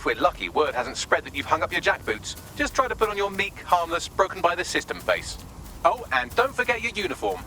If we're lucky, word hasn't spread that you've hung up your jackboots. Just try to put on your meek, harmless, broken by the system face. Oh, and don't forget your uniform.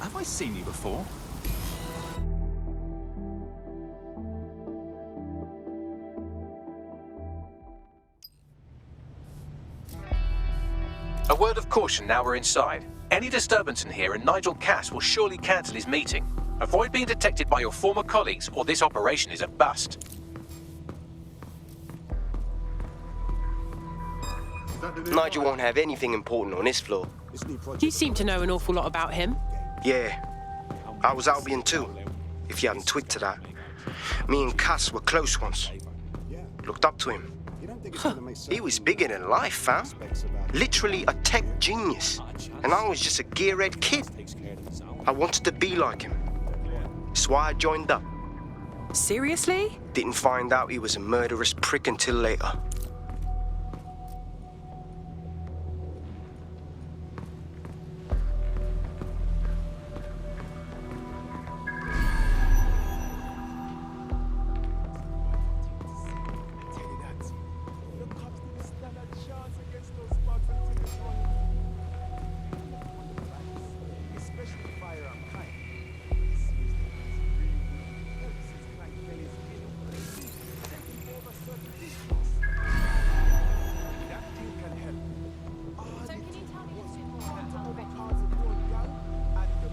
Have I seen you before? A word of caution now we're inside. Any disturbance in here and Nigel Cass will surely cancel his meeting. Avoid being detected by your former colleagues or this operation is a bust. Nigel won't have anything important on this floor. You seem to know an awful lot about him. Yeah, I was Albion too, if you hadn't twigged to that. Me and Cass were close once. Looked up to him. Huh. He was bigger than life, fam. Literally a tech genius. And I was just a gearhead kid. I wanted to be like him. That's why I joined up. Seriously? Didn't find out he was a murderous prick until later.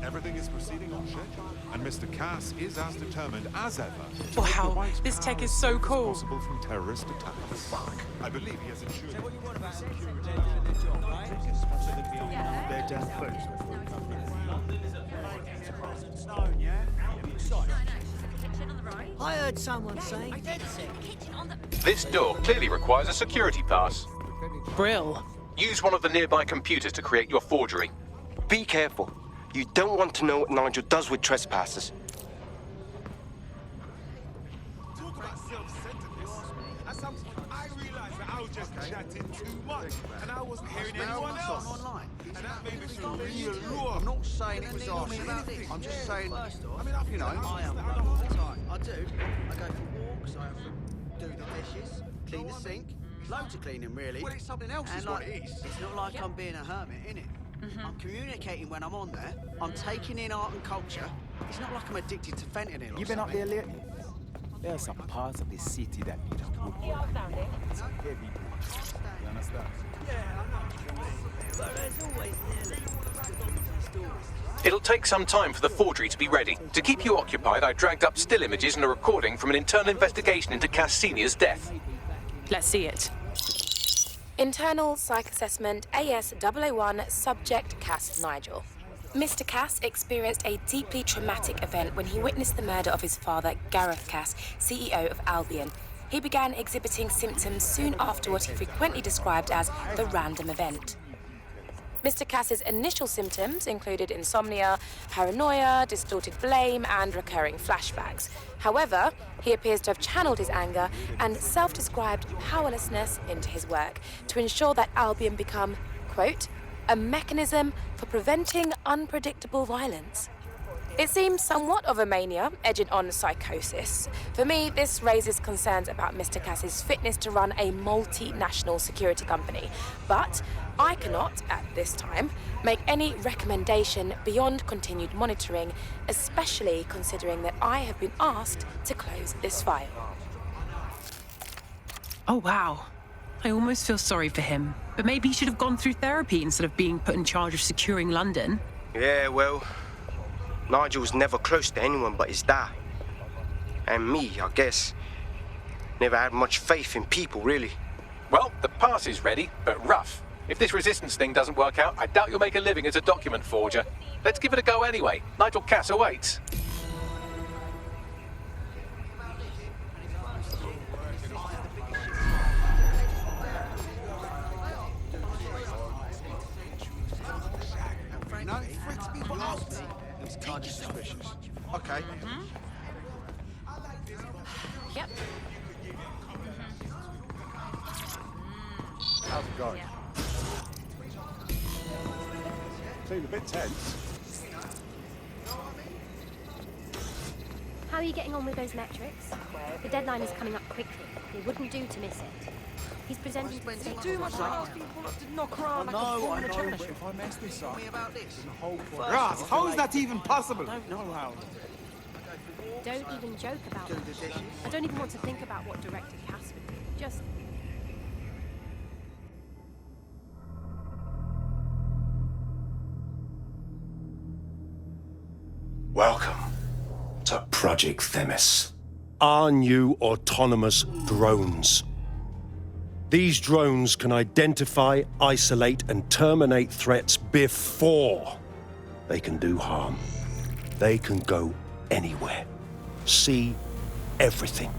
Everything is proceeding on schedule, and Mr. Cass is as determined as ever to Wow, make the this right tech powers is so as cool. possible from terrorist attacks. I believe he has ensured. They're down first. I heard someone saying DedSec. This door clearly requires a security pass. Brill. Use one of the nearby computers to create your forgery. Be careful. You don't want to know what Nigel does with trespassers. Talk about self-centeredness. At some point, I realized that I was just chatting too much, and I wasn't hearing anyone else. Online. And that made me feel really raw. I'm not saying it was arsey. I'm just saying, I mean, you know, I am running all the time. I do. I go for walks, I do the dishes, clean the sink. Loads of cleaning, really. Well, it's something else, is And what it is. It's not like I'm being a hermit, innit? I'm communicating when I'm on there. I'm taking in art and culture. It's not like I'm addicted to fentanyl or You been up something. there lately? There are some parts of the city that need a good work. It's a heavy duty. You understand? But there's always nearly. It'll take some time for the forgery to be ready. To keep you occupied, I dragged up still images and a recording from an internal investigation into Cass Senior's death. Let's see it. Internal Psych Assessment AS001 Subject Cass Nigel. Mr. Cass experienced a deeply traumatic event when he witnessed the murder of his father, Gareth Cass, CEO of Albion. He began exhibiting symptoms soon after what he frequently described as the random event. Mr. Cass's initial symptoms included insomnia, paranoia, distorted blame, and recurring flashbacks. However, he appears to have channeled his anger and self-described powerlessness into his work to ensure that Albion become, quote, a mechanism for preventing unpredictable violence. It seems somewhat of a mania, edging on psychosis. For me, this raises concerns about Mr. Cass's fitness to run a multinational security company. But I cannot, at this time, make any recommendation beyond continued monitoring, especially considering that I have been asked to close this file. Oh, wow. I almost feel sorry for him. But maybe he should have gone through therapy instead of being put in charge of securing London. Yeah, well, Nigel's never close to anyone but his dad. And me, I guess. Never had much faith in people, really. Well, the pass is ready, but rough. If this resistance thing doesn't work out, I doubt you'll make a living as a document forger. Let's give it a go anyway. Nigel Cass awaits. No, it freaks people out. It's kind of suspicious. Okay. Yep. How's it going? Seemed a bit tense. How are you getting on with those metrics? The deadline is coming up quickly. It wouldn't do to miss it. He's presenting to the state. Too much to ask people to knock around like a ball in a tennis shoe. If I mess this up, About this. Ras, how is that even possible? I don't know how. Don't even joke about it. I don't even want to think about what Director Cass would do. Just... Welcome to Project Themis. Our new autonomous drones. These drones can identify, isolate, and terminate threats before they can do harm. They can go anywhere, see everything.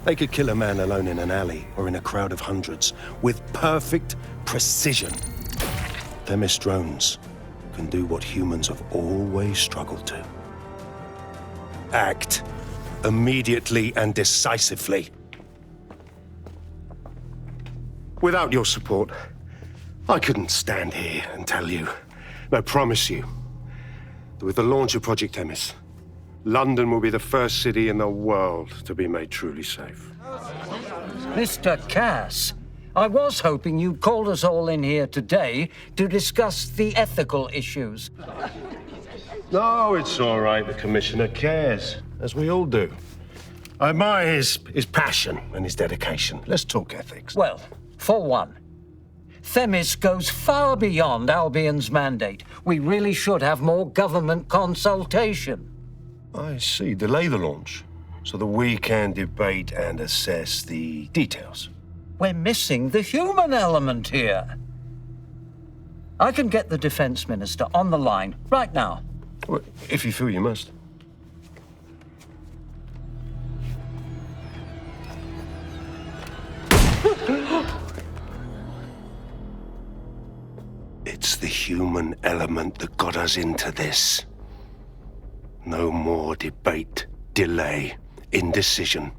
They could kill a man alone in an alley or in a crowd of hundreds with perfect precision. Themis drones can do what humans have always struggled to. Act immediately and decisively. Without your support, I couldn't stand here and tell you, I promise you, that with the launch of Project Themis, London will be the first city in the world to be made truly safe. Mr. Cass, I was hoping you'd called us all in here today to discuss the ethical issues. No, it's all right. The Commissioner cares, as we all do. I admire his passion and his dedication. Let's talk ethics. Well, for one, Themis goes far beyond Albion's mandate. We really should have more government consultation. I see. Delay the launch so that we can debate and assess the details. We're missing the human element here. I can get the Defense Minister on the line right now. Well, if you feel you must. It's the human element that got us into this. No more debate, delay, indecision.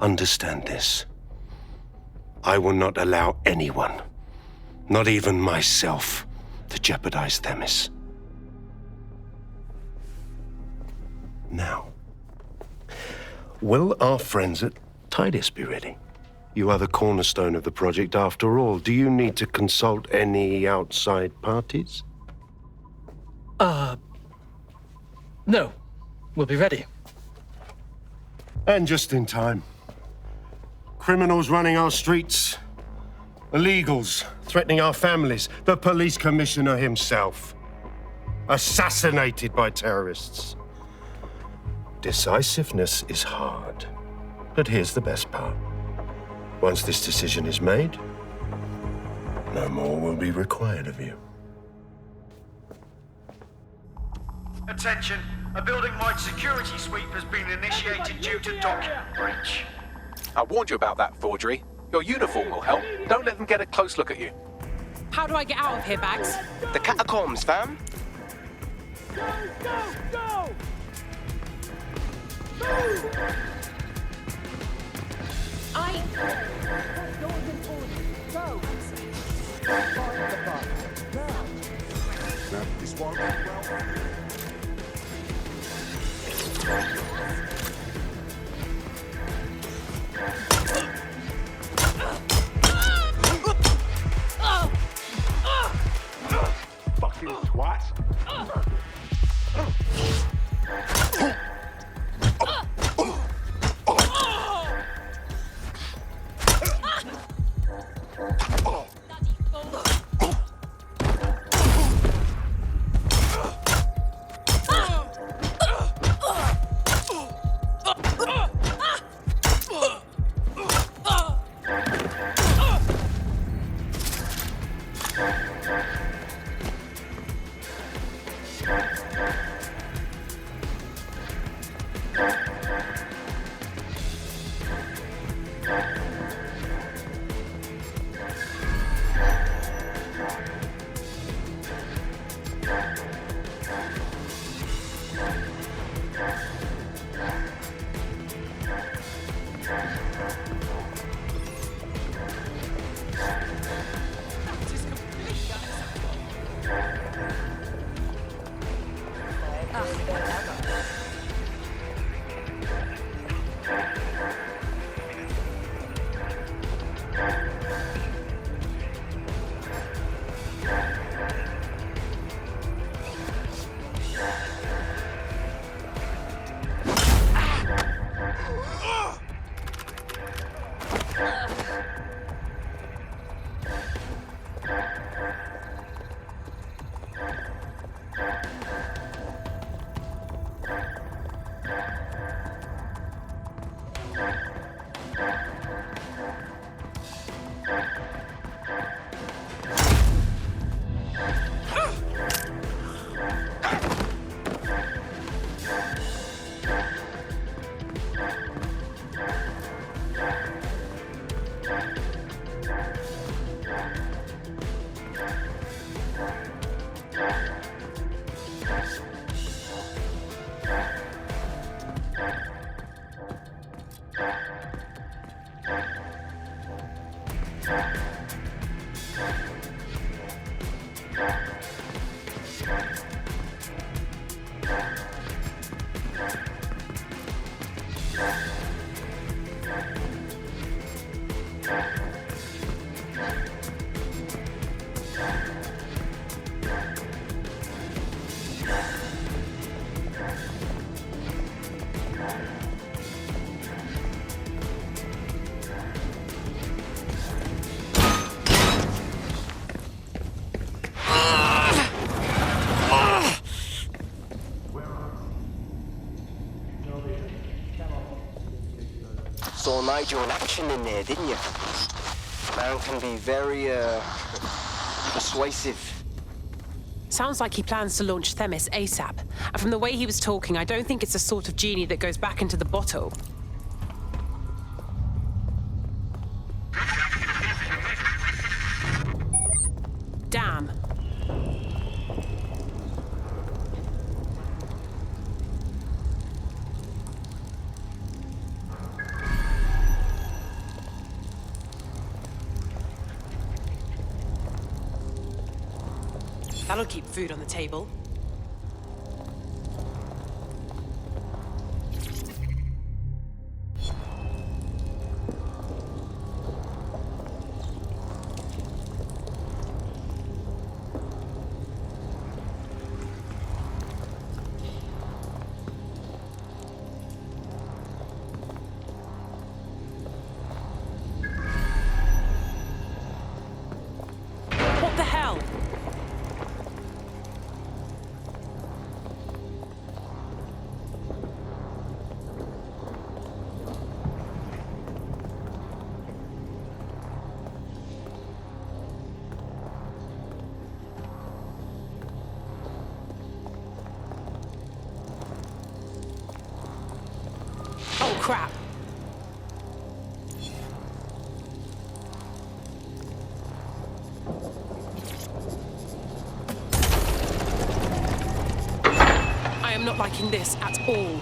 Understand this. I will not allow anyone, not even myself, to jeopardize Themis. Now, will our friends at Tidus be ready? You are the cornerstone of the project after all. Do you need to consult any outside parties? No. We'll be ready. And just in time. Criminals running our streets. Illegals threatening our families. The police commissioner himself. Assassinated by terrorists. Decisiveness is hard. But here's the best part. Once this decision is made, No more will be required of you. Attention, a building-wide security sweep has been initiated due to document breach. I warned you about that, forgery. Your uniform will help. Don't let them get a close look at you. How do I get out of here, Bags? The catacombs, fam. Go! Move! Go! Find the bug. Now! This won't end well for you. Fucking twat! Saw Nigel in action in there, didn't you? Man can be very, persuasive. Sounds like he plans to launch Themis ASAP. And from the way he was talking, I don't think it's the sort of genie that goes back into the bottle. Damn. That'll keep food on the table. What the hell? Oh, crap. I am not liking this at all.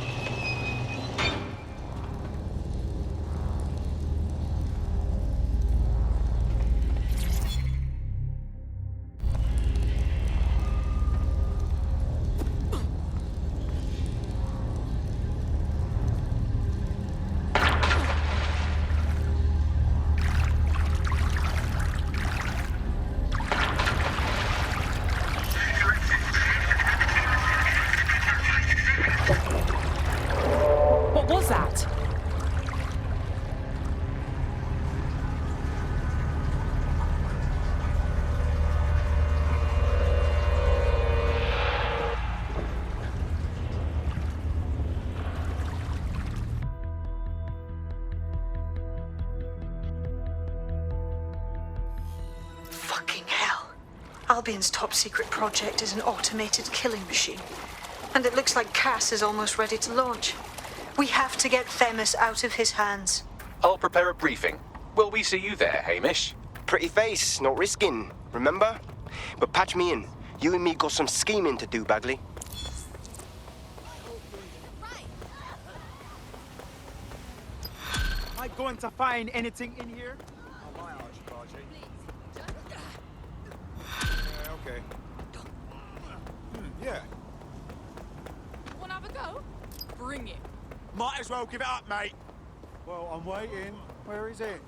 What was that? Fucking hell. Albion's top secret project is an automated killing machine. And it looks like Cass is almost ready to launch. We have to get Themis out of his hands. I'll prepare a briefing. Will we see you there, Hamish? Pretty face, not risking, remember? But patch me in. You and me got some scheming to do, Bagley. Am I going to find anything in here? Okay. Yeah. Wanna have a go? Bring it. Might as well give it up, mate. Well, I'm waiting. Where is it?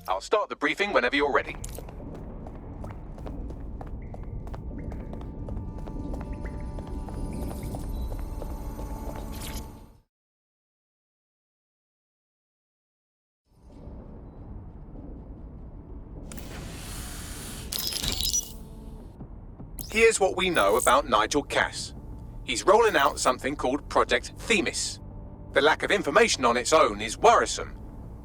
I'll start the briefing whenever you're ready. Here's what we know about Nigel Cass. He's rolling out something called Project Themis. The lack of information on its own is worrisome,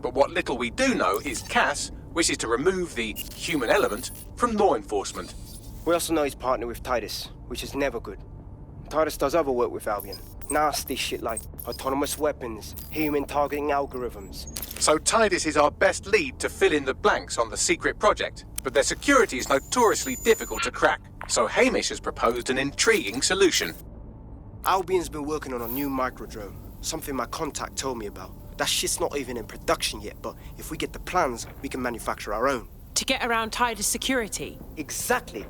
but what little we do know is Cass wishes to remove the human element from law enforcement. We also know he's partnered with Titus, which is never good. Titus does other work with Albion. Nasty shit like autonomous weapons, human targeting algorithms. So Titus is our best lead to fill in the blanks on the secret project, but their security is notoriously difficult to crack. So Hamish has proposed an intriguing solution. Albion's been working on a new microdrone, something my contact told me about. That shit's not even in production yet, but if we get the plans, we can manufacture our own. To get around Titus security? Exactly.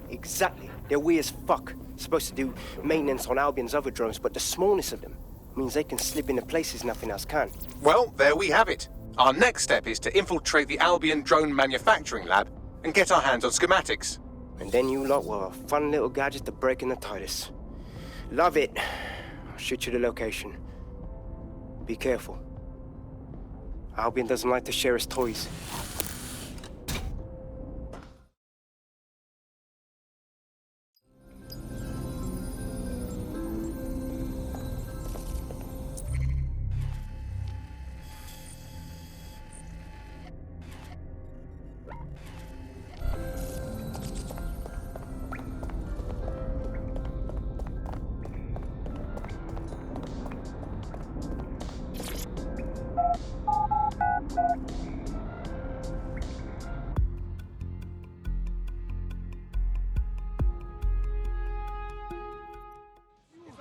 They're weird as fuck. Supposed to do maintenance on Albion's other drones, but the smallness of them means they can slip into places nothing else can. Well, there we have it. Our next step is to infiltrate the Albion drone manufacturing lab and get our hands on schematics. And then you lot will have a fun little gadget to break in the Titus. Love it. I'll shoot you the location. Be careful. Albion doesn't like to share his toys.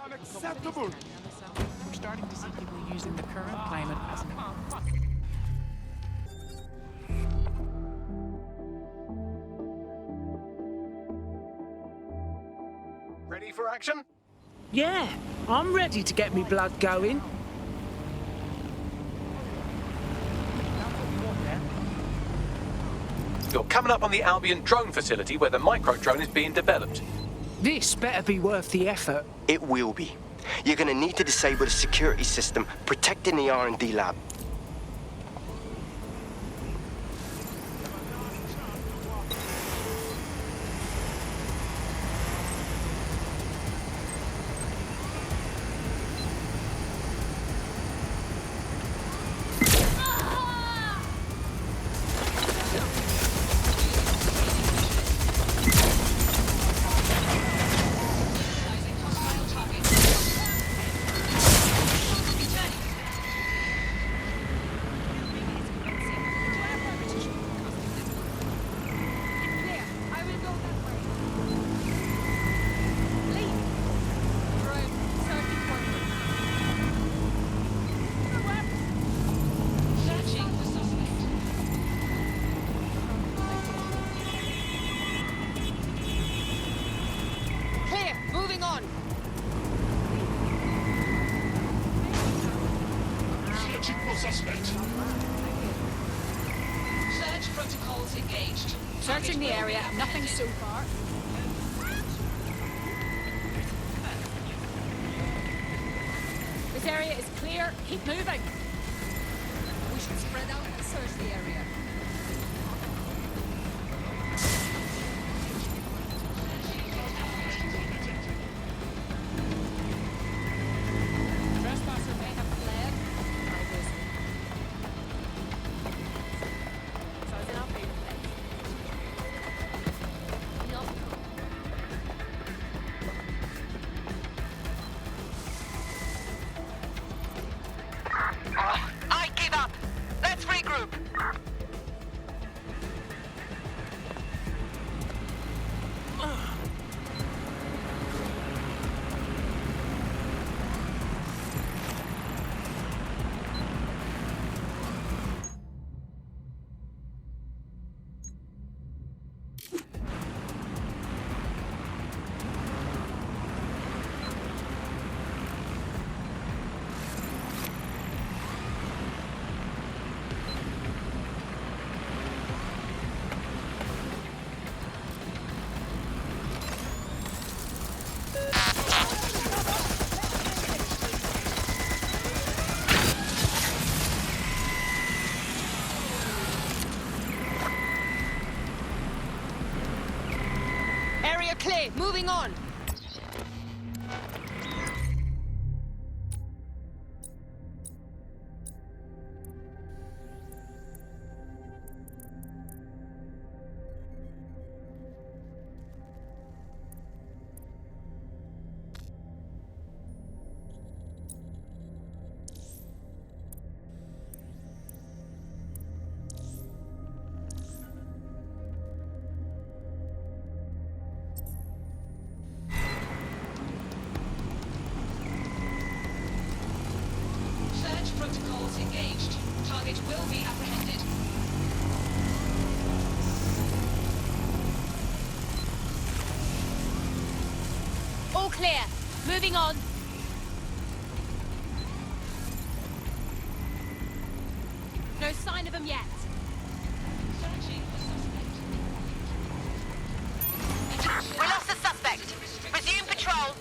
Unacceptable! We're starting to see people using the current climate as an... Ready for action? Yeah, I'm ready to get me blood going. You're coming up on the Albion drone facility where the micro-drone is being developed. This better be worth the effort. It will be. You're gonna need to disable the security system protecting the R&D lab. protocols engaged. Searching the area, nothing so far. This area is clear. Keep moving. We should spread out and search the area. Trespasser may have fled. So I was in our food place. Not I give up. Let's regroup. Area clear. Moving on. Search protocols engaged. Target will be apprehended. all clear. Moving on. No sign of them yet. We lost the suspect. Resume patrol.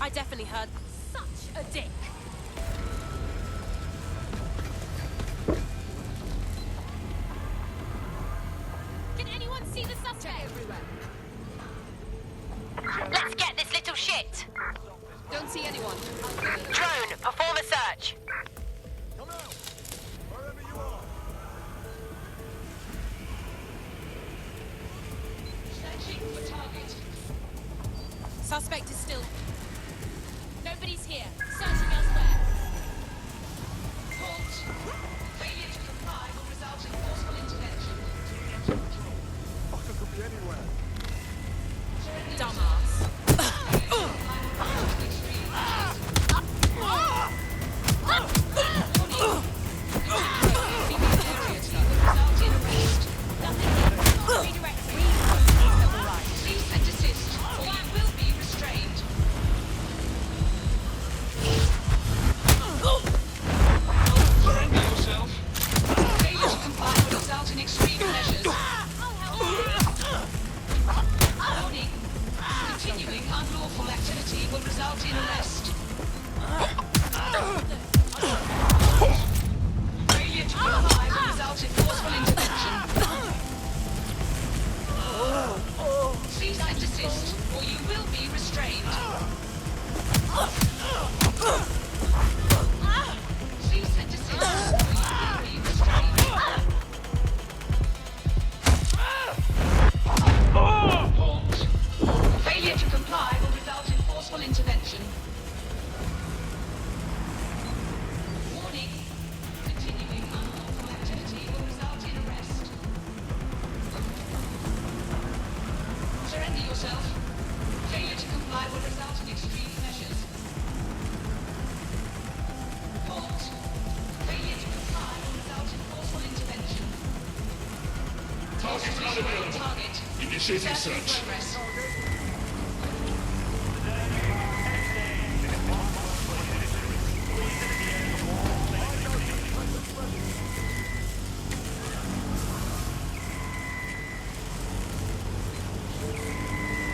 I definitely heard such a dick. Can anyone see the suspect? Let's get this little shit. Don't see anyone. Drone, perform a search. Searching for target. Suspect is still... Nobody's here. Searching elsewhere. Halt. Failure to comply will result in forceful intervention. Fucker could be anywhere. Dumbass. Cease and desist, or you will be restrained. Surrender yourself. Failure to comply will result in extreme measures. Warning. Continuing unlawful activity will result in arrest. Failure to comply will result in forceful intervention. Cease and desist, or you will be restrained. Cease and desist, or you will be restrained. Halt. Failure to comply will result in forceful intervention. Warning. Continuing unlawful activity will result in arrest. Surrender yourself. Failure to comply will result in extreme measures. Halt. Failure to comply will result in forceful intervention. Target. Initiating search. Progress.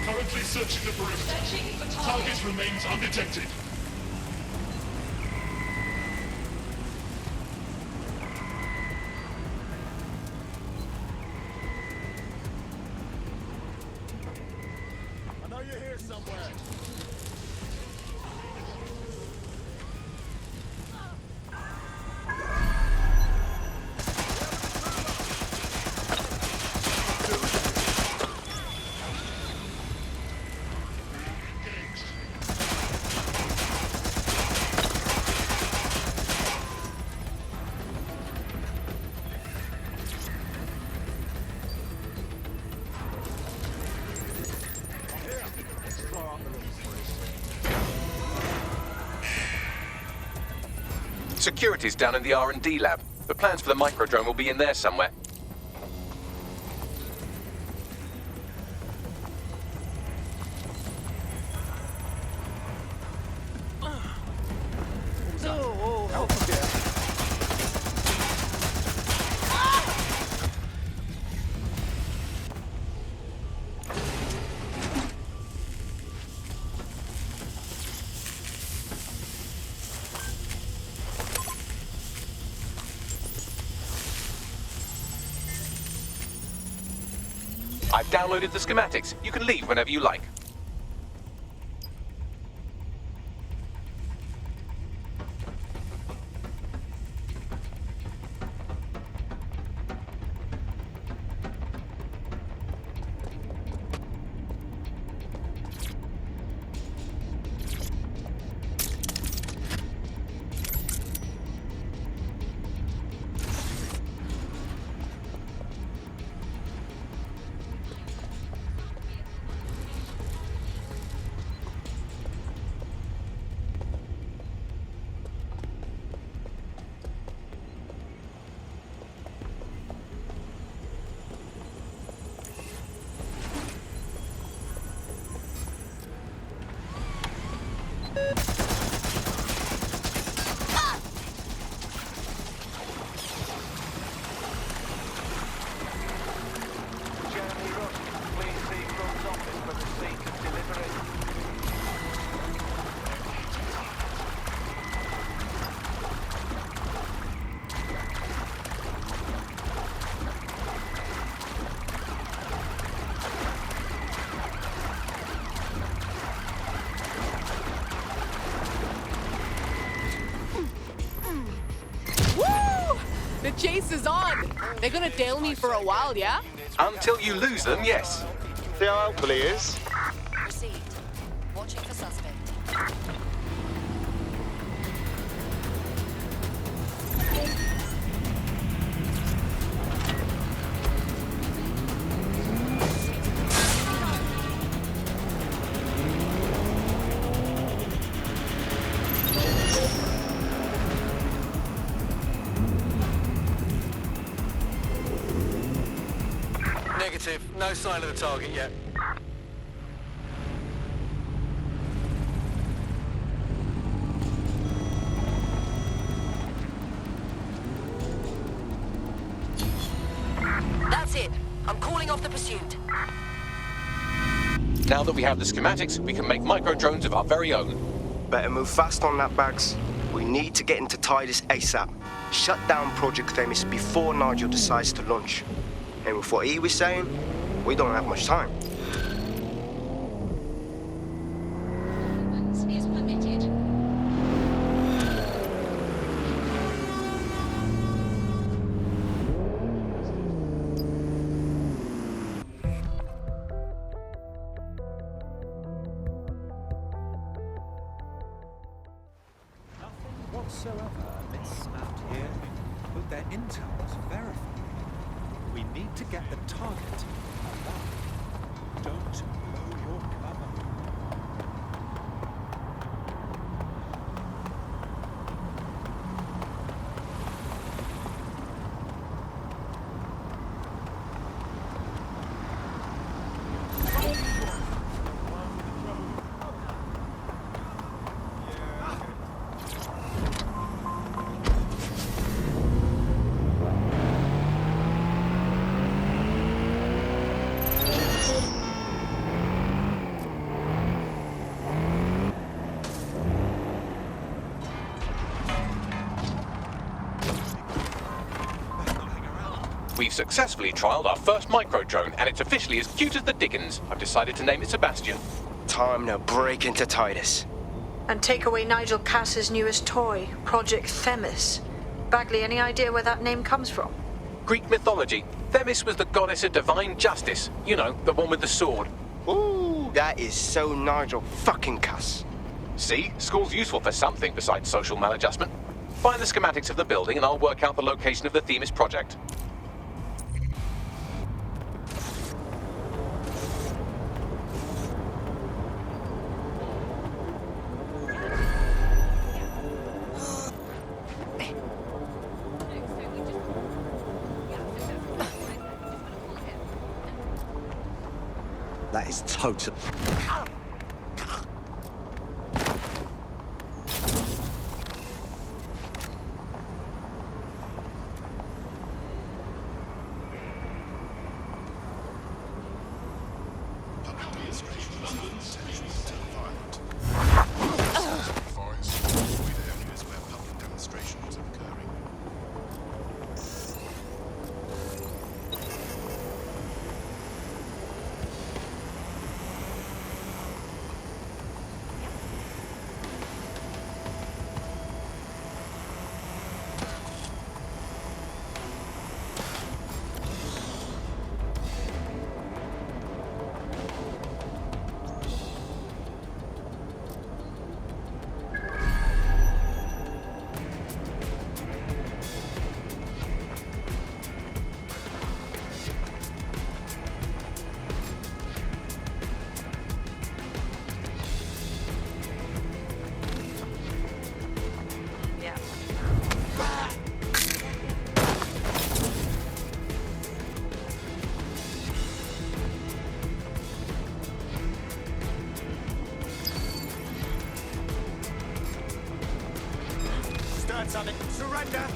Currently searching the perimeter. Searching for target. Target remains undetected. I know you're here somewhere. Security's down in the R&D lab. The plans for the microdrone will be in there somewhere. I've downloaded the schematics. You can leave whenever you like. They're gonna tail me for a while, yeah? Until you lose them, yes. See how helpful he is? Received. Watching for suspect. Negative. No sign of the target yet. That's it. I'm calling off the pursuit. Now that we have the schematics, we can make micro-drones of our very own. Better move fast on that, Bags. We need to get into Titus ASAP. Shut down Project Themis before Nigel decides to launch. And with what he was saying, we don't have much time. Is permitted. Nothing whatsoever amiss out here, but their intel is verified. We need to get the target alive. Don't blow your cover. We've successfully trialed our first micro-drone, and it's officially as cute as the dickens. I've decided to name it Sebastian. Time to break into Titus. And take away Nigel Cass's newest toy, Project Themis. Bagley, any idea where that name comes from? Greek mythology. Themis was the goddess of divine justice. You know, the one with the sword. Ooh, that is so Nigel fucking Cass. See? School's useful for something besides social maladjustment. Find the schematics of the building and I'll work out the location of the Themis project. That is total. Something. Surrender!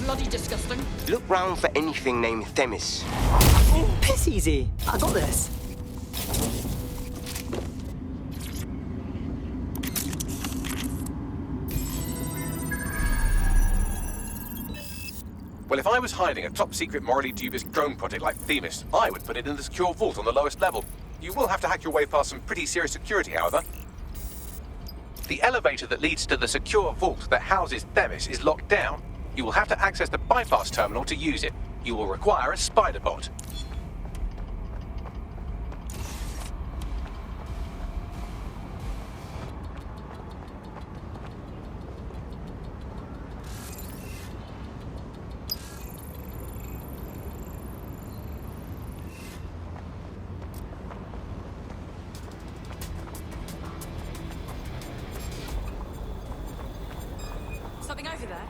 bloody disgusting. Look round for anything named Themis. Piss easy. I got this. Well, if I was hiding a top-secret, morally dubious drone project like Themis, I would put it in the secure vault on the lowest level. You will have to hack your way past some pretty serious security, however. The elevator that leads to the secure vault that houses Themis is locked down. You will have to access the bypass terminal to use it. You will require a spider bot. Something over there?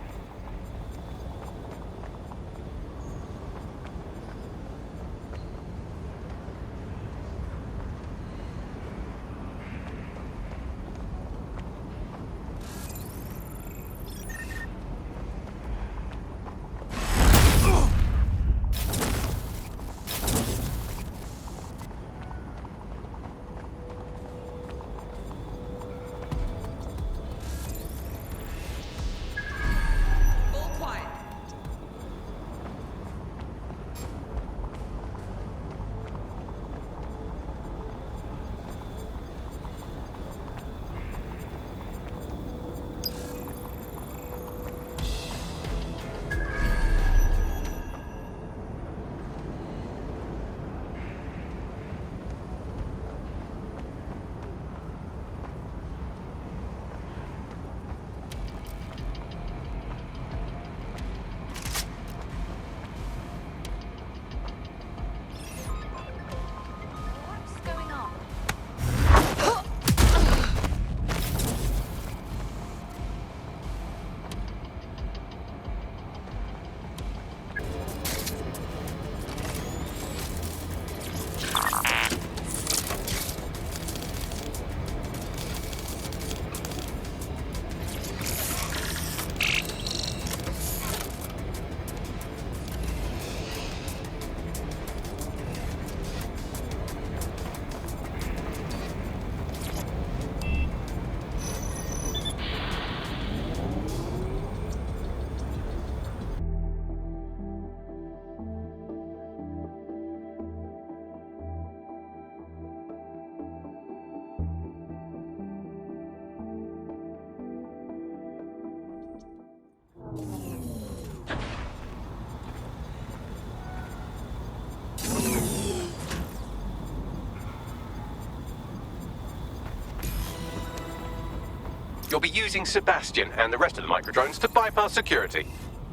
You'll be using Sebastian and the rest of the microdrones to bypass security.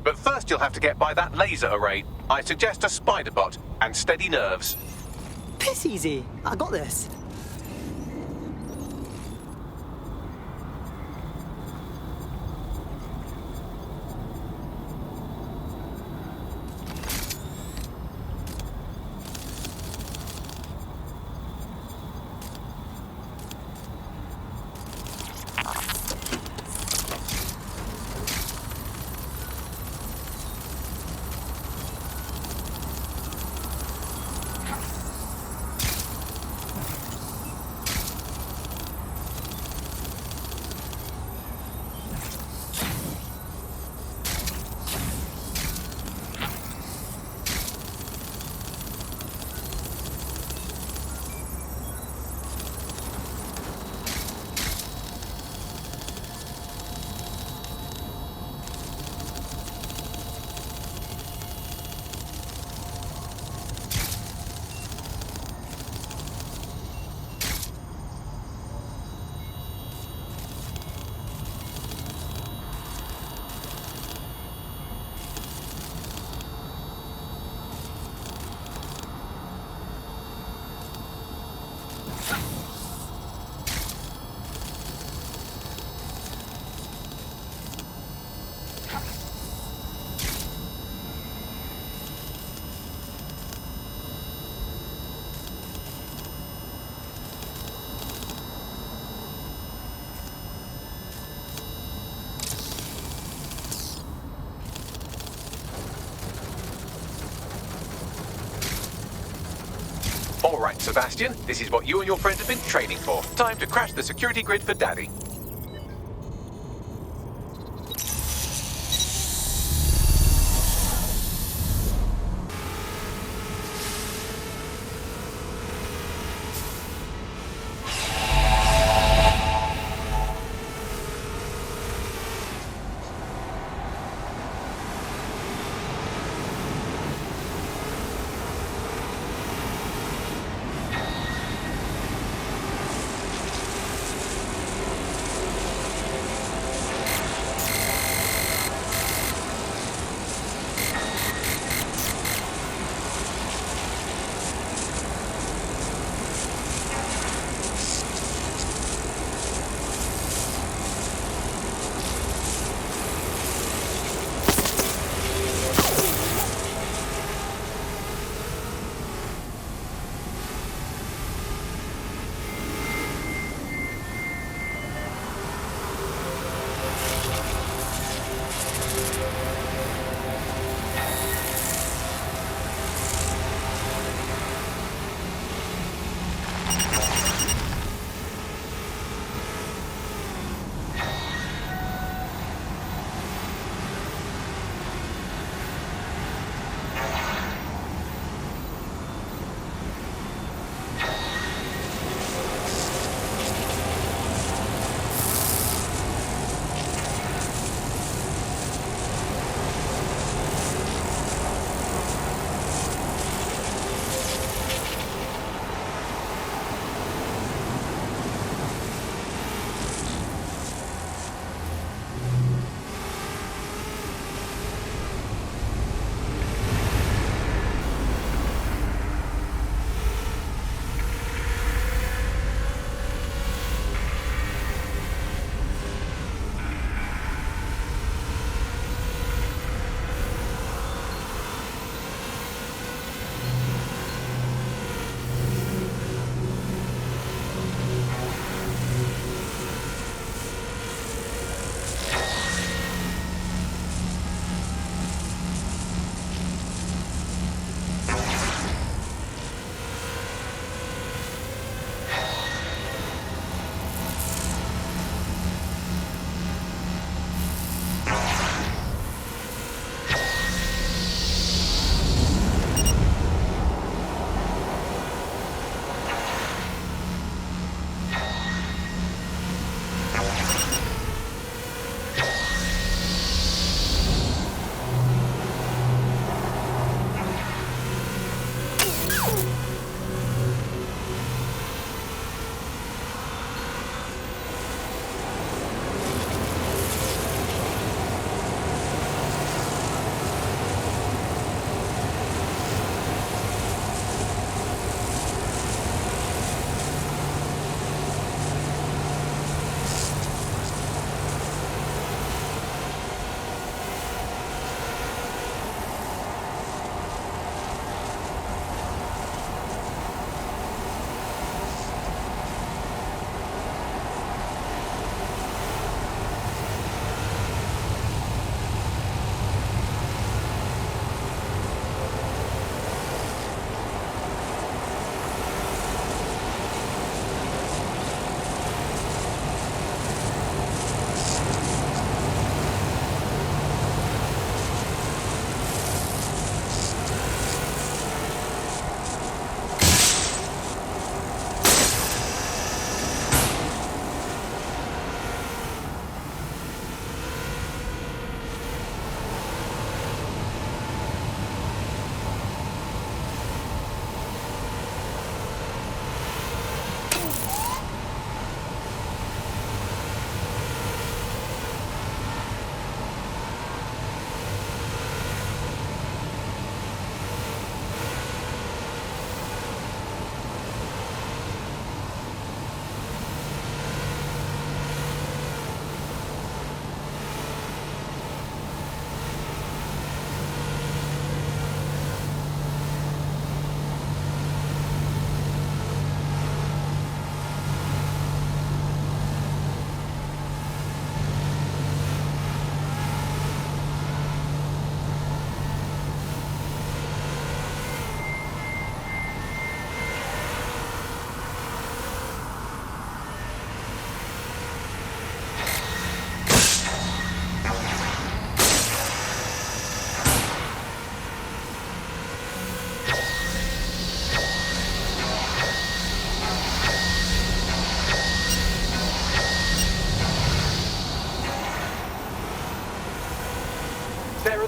But first you'll have to get by that laser array. I suggest a spider bot and steady nerves. Piss easy. I got this. All right, Sebastian, this is what you and your friends have been training for. Time to crash the security grid for Daddy.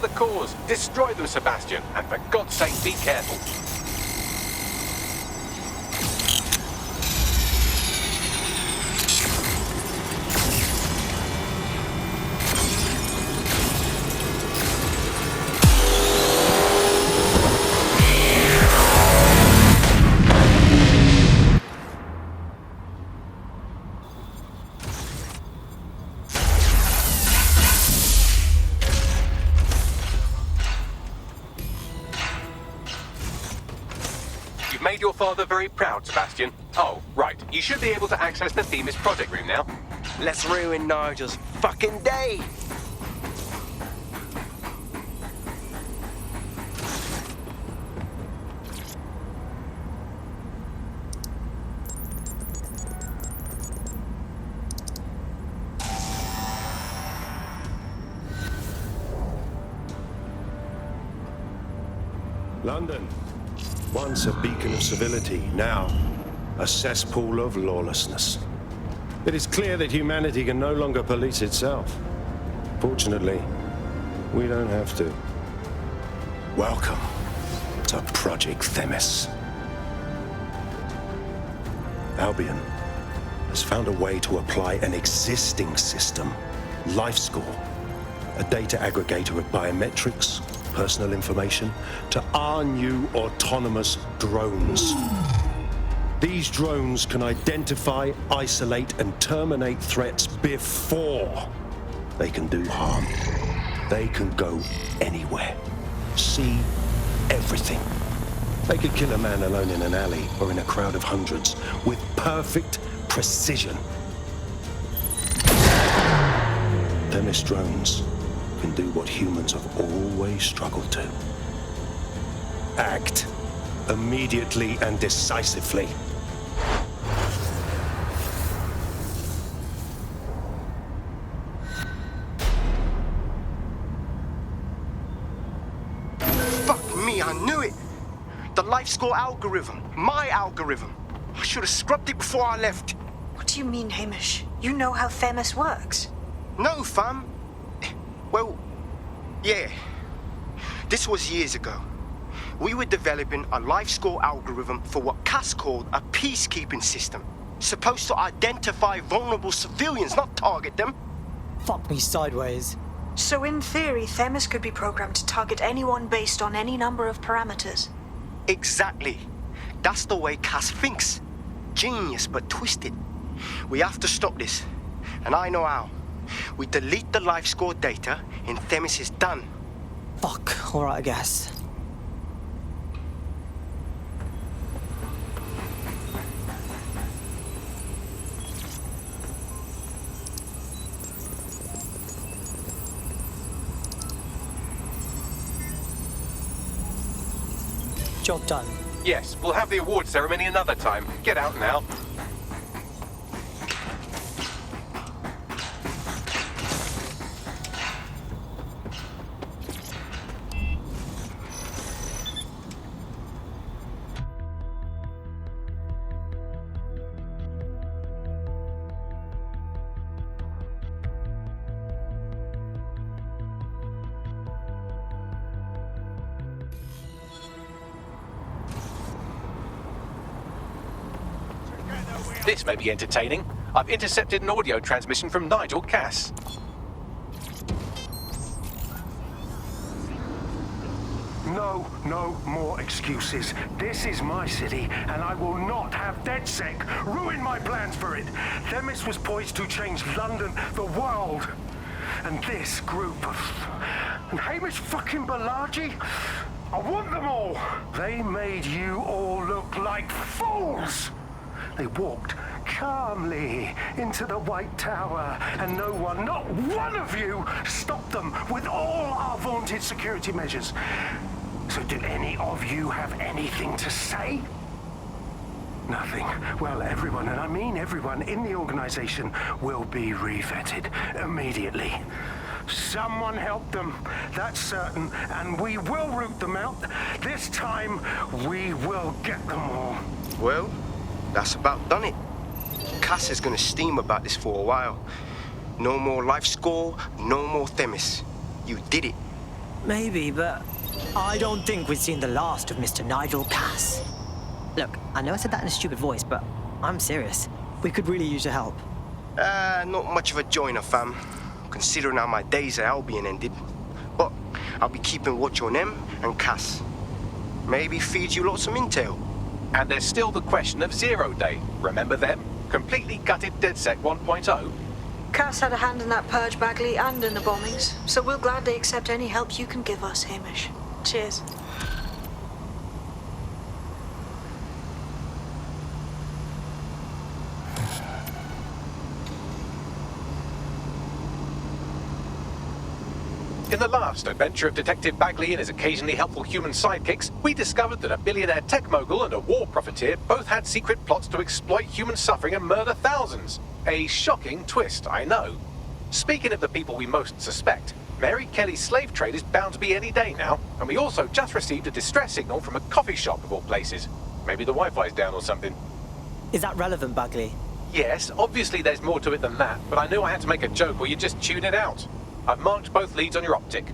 the cores. Destroy them, Sebastian. And for God's sake, be careful. Made your father very proud, Sebastian. Oh, right. You should be able to access the Themis project room now. Let's ruin Nigel's fucking day! London. Once a beacon of civility, now a cesspool of lawlessness. It is clear that humanity can no longer police itself. Fortunately, we don't have to. Welcome to Project Themis. Albion has found a way to apply an existing system, LifeScore, a data aggregator of biometrics, personal information, to our new autonomous drones. These drones can identify, isolate, and terminate threats before they can do harm. They can go anywhere, see everything. They could kill a man alone in an alley or in a crowd of hundreds with perfect precision. Themis drones can do what humans have always struggled to. Act immediately and decisively. Fuck me, I knew it! The LifeScore algorithm. My algorithm. I should have scrubbed it before I left. What do you mean, Hamish? You know how Themis works? No, fam. Well, yeah. This was years ago. We were developing a LifeScore algorithm for what Cass called a peacekeeping system. Supposed to identify vulnerable civilians, not target them. Fuck me sideways. So in theory, Themis could be programmed to target anyone based on any number of parameters. Exactly. That's the way Cass thinks. Genius, but twisted. We have to stop this. And I know how. We delete the LifeScore data, and Themis is done. Fuck, alright, I guess. Job done. Yes, we'll have the award ceremony another time. Get out now. This may be entertaining. I've intercepted an audio transmission from Nigel Cass. No more excuses. This is my city, and I will not have DedSec ruin my plans for it. Themis was poised to change London, the world. And this group of... And Hamish fucking Balaji? I want them all. They made you all look like fools. They walked calmly into the White Tower, and no one, not one of you, stopped them with all our vaunted security measures. So do any of you have anything to say? Nothing. Well, everyone, and I mean everyone in the organization, will be re-vetted immediately. Someone help them, that's certain, and we will root them out. This time, we will get them all. Well, that's about done it. Cass is gonna steam about this for a while. No more LifeScore, no more Themis. You did it. Maybe, but I don't think we've seen the last of Mr. Nigel Cass. Look, I know I said that in a stupid voice, but I'm serious. We could really use your help. Not much of a joiner, fam, considering how my days at Albion ended. But I'll be keeping watch on them and Cass. Maybe feed you lots of intel. And there's still the question of Zero Day. Remember them? Completely gutted DedSec 1.0. Cass had a hand in that purge, Bagley, and in the bombings, so we'll gladly accept any help you can give us, Hamish. Cheers. In the last adventure of Detective Bagley and his occasionally helpful human sidekicks, we discovered that a billionaire tech mogul and a war profiteer both had secret plots to exploit human suffering and murder thousands. A shocking twist, I know. Speaking of the people we most suspect, Mary Kelly's slave trade is bound to be any day now, and we also just received a distress signal from a coffee shop of all places. Maybe the Wi-Fi's down or something. Is that relevant, Bagley? Yes, obviously there's more to it than that, but I knew I had to make a joke or you'd just tune it out. I've marked both leads on your optic.